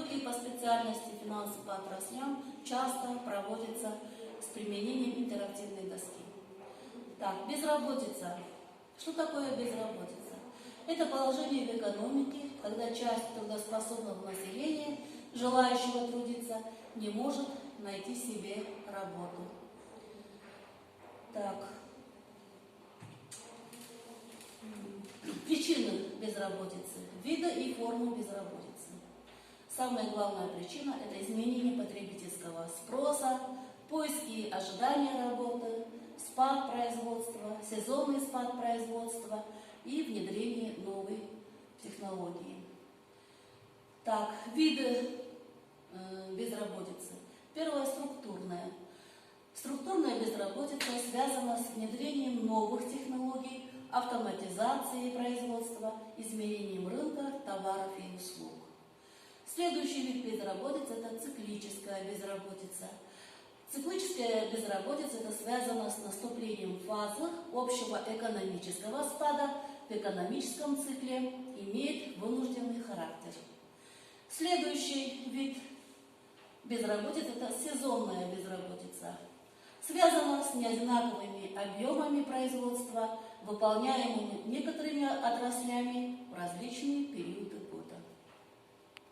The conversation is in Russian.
Тройки по специальности финансы по отраслям часто проводятся с применением интерактивной доски. Так, безработица. Что такое безработица? Это положение в экономике, когда часть трудоспособного населения, желающего трудиться, не может найти себе работу. Так. Причины безработицы, виды и формы безработицы. Самая главная причина – это изменение потребительского спроса, поиски и ожидания работы, спад производства, сезонный спад производства и внедрение новой технологии. Так, виды безработицы. Первое – структурная. Структурная безработица связана с внедрением новых технологий, автоматизацией производства, изменением рынка товаров и услуг. Следующий вид безработицы – это циклическая безработица. Циклическая безработица – это связано с наступлением фазы общего экономического спада в экономическом цикле, имеет вынужденный характер. Следующий вид безработицы – это сезонная безработица. Связана с неодинаковыми объемами производства, выполняемыми некоторыми отраслями в различные периоды